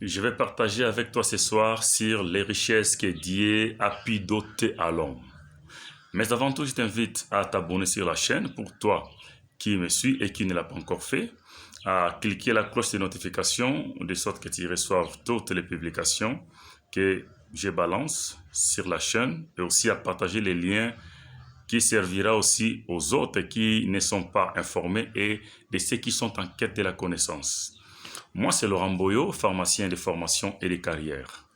Je vais partager avec toi ce soir sur les richesses que Dieu a pu doter à l'homme. Mais avant tout, je t'invite à t'abonner sur la chaîne pour toi qui me suit et qui ne l'a pas encore fait, à cliquer la cloche de notification de sorte que tu reçoives toutes les publications que je balance sur la chaîne et aussi à partager les liens qui servira aussi aux autres qui ne sont pas informés et de ceux qui sont en quête de la connaissance. Moi, c'est Laurent Boyo, pharmacien de formation et de carrière.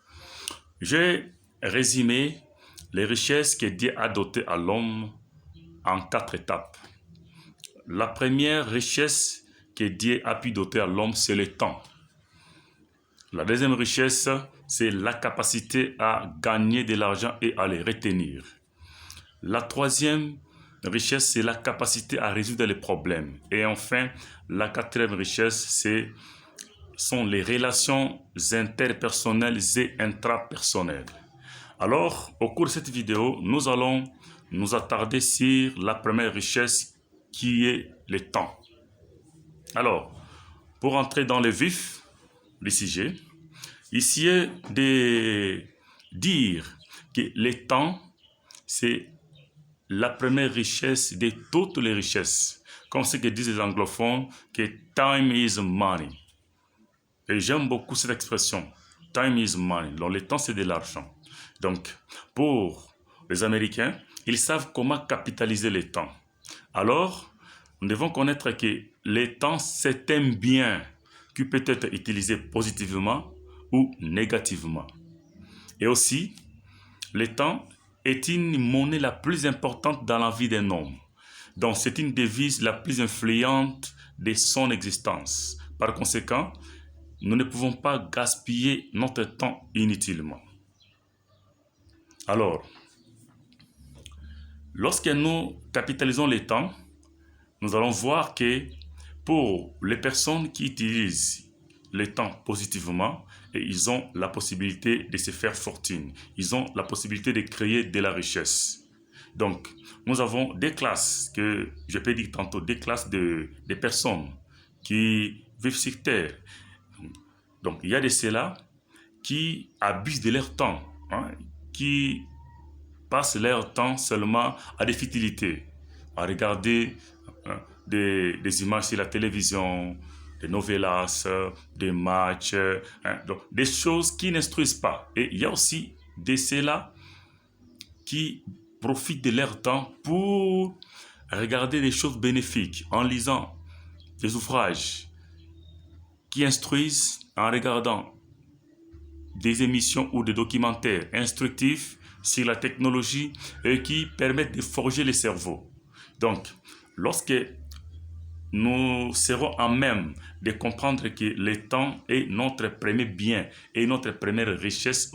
J'ai résumé les richesses que Dieu a dotées à l'homme en 4 étapes. La première richesse que Dieu a pu doter à l'homme, c'est le temps. La deuxième richesse, c'est la capacité à gagner de l'argent et à le retenir. La troisième richesse, c'est la capacité à résoudre les problèmes. Et enfin, la quatrième richesse, sont les relations interpersonnelles et intrapersonnelles. Alors, au cours de cette vidéo, nous allons nous attarder sur la première richesse qui est le temps. Alors, pour entrer dans le vif du sujet, ici est de dire que le temps, c'est la première richesse de toutes les richesses. Comme ce que disent les anglophones, que time is money. Et j'aime beaucoup cette expression, time is money. Donc le temps, c'est de l'argent. Donc, pour les Américains, ils savent comment capitaliser le temps. Alors, nous devons connaître que le temps, c'est un bien qui peut être utilisé positivement ou négativement. Et aussi, le temps est une monnaie la plus importante dans la vie d'un homme. Donc, c'est une devise la plus influente de son existence. Par conséquent, nous ne pouvons pas gaspiller notre temps inutilement. Alors, lorsque nous capitalisons le temps, nous allons voir que pour les personnes qui utilisent le temps positivement, ils ont la possibilité de se faire fortune. Ils ont la possibilité de créer de la richesse. Donc, nous avons des classes, que je peux dire tantôt, des classes de personnes qui vivent sur Terre. Donc, il y a de ceux-là qui abusent de leur temps, qui passent leur temps seulement à des futilités, à regarder des images sur la télévision, des novellas, des matchs, donc des choses qui n'instruisent pas. Et il y a aussi de ceux-là qui profitent de leur temps pour regarder des choses bénéfiques en lisant des ouvrages qui instruisent en regardant des émissions ou des documentaires instructifs sur la technologie et qui permettent de forger le cerveau. Donc, lorsque nous serons en même de comprendre que le temps est notre premier bien et notre première richesse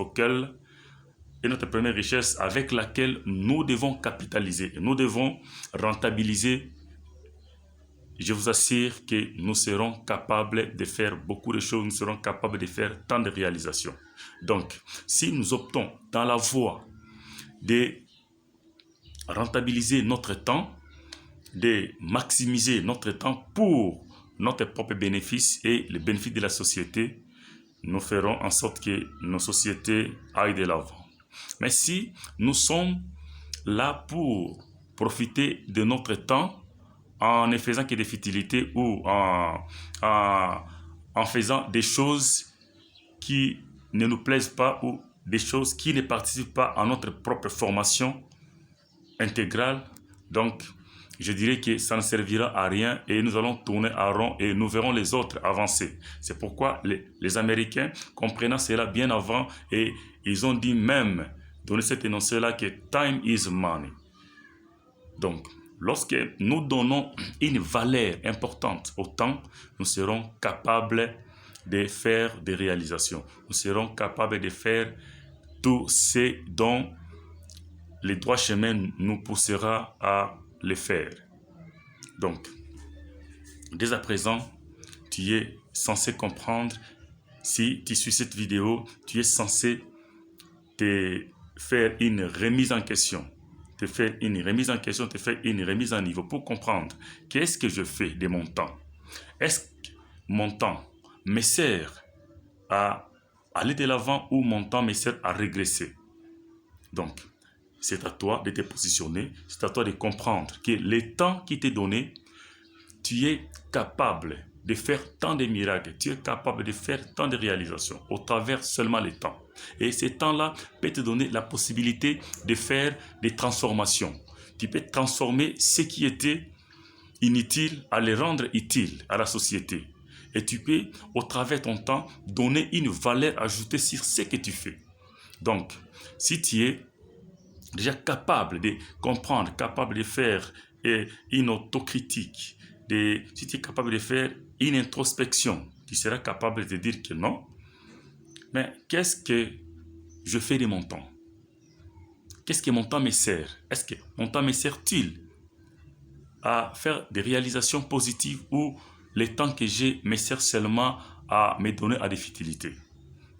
avec laquelle nous devons capitaliser, nous devons rentabiliser, je vous assure que nous serons capables de faire beaucoup de choses, nous serons capables de faire tant de réalisations. Donc, si nous optons dans la voie de rentabiliser notre temps, de maximiser notre temps pour notre propre bénéfice et le bénéfice de la société, nous ferons en sorte que nos sociétés aillent de l'avant. Mais si nous sommes là pour profiter de notre temps en ne faisant que des futilités ou en faisant des choses qui ne nous plaisent pas ou des choses qui ne participent pas à notre propre formation intégrale, donc je dirais que ça ne servira à rien et nous allons tourner en rond et nous verrons les autres avancer. C'est pourquoi les Américains, comprenant cela bien avant, et ils ont dit même, donné cet énoncé-là, que time is money. Donc, lorsque nous donnons une valeur importante au temps, nous serons capables de faire des réalisations. Nous serons capables de faire tout ce dont le droit chemin nous poussera à le faire. Donc, dès à présent, tu es censé comprendre, si tu suis cette vidéo, tu es censé te faire une remise en question, te faire une remise en niveau pour comprendre qu'est-ce que je fais de mon temps. Est-ce que mon temps me sert à aller de l'avant ou mon temps me sert à régresser. Donc, c'est à toi de te positionner, c'est à toi de comprendre que le temps qui t'est donné, tu es capable de faire tant de miracles, tu es capable de faire tant de réalisations au travers seulement le temps. Et ce temps-là peut te donner la possibilité de faire des transformations. Tu peux transformer ce qui était inutile à les rendre utiles à la société. Et tu peux, au travers de ton temps, donner une valeur ajoutée sur ce que tu fais. Donc, si tu es déjà capable de comprendre, capable de faire une autocritique, si tu es capable de faire une introspection, tu seras capable de te dire que non, mais qu'est-ce que je fais de mon temps? Qu'est-ce que mon temps me sert? Est-ce que mon temps me sert-il à faire des réalisations positives ou le temps que j'ai me sert seulement à me donner à des futilités?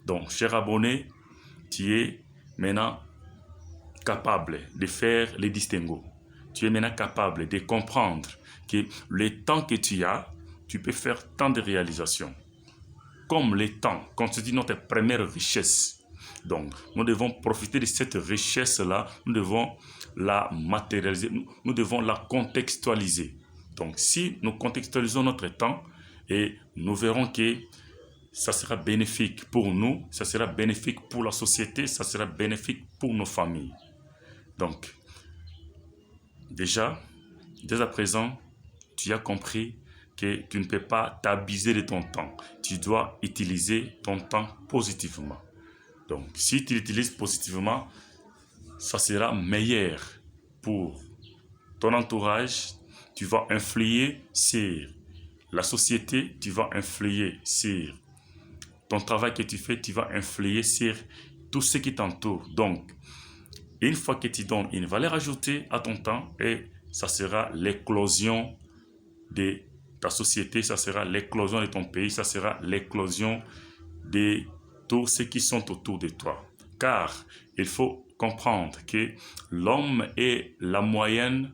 Donc, cher abonné, tu es maintenant capable de faire les distinguos. Tu es maintenant capable de comprendre que le temps que tu as, tu peux faire tant de réalisations. Comme le temps constitue notre première richesse. Donc, nous devons profiter de cette richesse-là, nous devons la matérialiser, nous devons la contextualiser. Donc, si nous contextualisons notre temps, et nous verrons que ça sera bénéfique pour nous, ça sera bénéfique pour la société, ça sera bénéfique pour nos familles. Donc, déjà, dès à présent, tu as compris que tu ne peux pas t'abuser de ton temps. Tu dois utiliser ton temps positivement. Donc, si tu l'utilises positivement, ça sera meilleur pour ton entourage. Tu vas influer sur la société, tu vas influer sur ton travail que tu fais, tu vas influer sur tout ce qui t'entoure. Donc, une fois que tu donnes une valeur ajoutée à ton temps, et ça sera l'éclosion de ta société, ça sera l'éclosion de ton pays, ça sera l'éclosion de tous ceux qui sont autour de toi. Car il faut comprendre que l'homme est la moyenne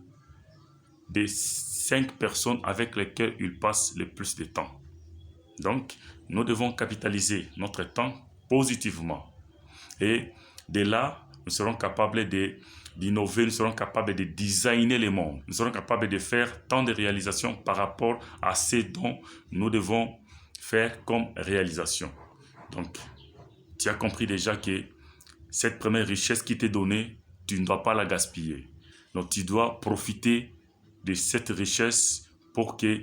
des 5 personnes avec lesquelles il passe le plus de temps. Donc, nous devons capitaliser notre temps positivement. Et de là, nous serons capables d'innover, nous serons capables de designer le monde. Nous serons capables de faire tant de réalisations par rapport à ce dont nous devons faire comme réalisation. Donc, tu as compris déjà que cette première richesse qui t'est donnée, tu ne dois pas la gaspiller. Donc, tu dois profiter de cette richesse pour que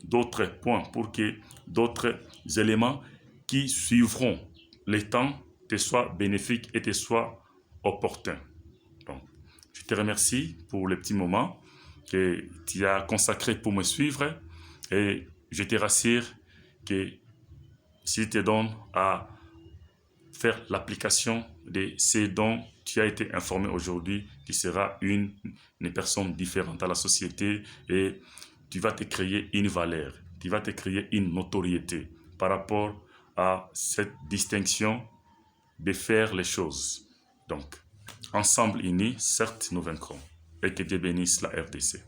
d'autres points, pour que d'autres éléments qui suivront le temps te soient bénéfiques et te soient opportuns. Donc, je te remercie pour le petit moment que tu as consacré pour me suivre et je te rassure que si tu te donnes à faire l'application de ce dont tu as été informé aujourd'hui, tu seras une personne différente à la société et tu vas te créer une valeur, tu vas te créer une notoriété par rapport à cette distinction de faire les choses. Donc, ensemble unis, certes, nous vaincrons. Et que Dieu bénisse la RDC.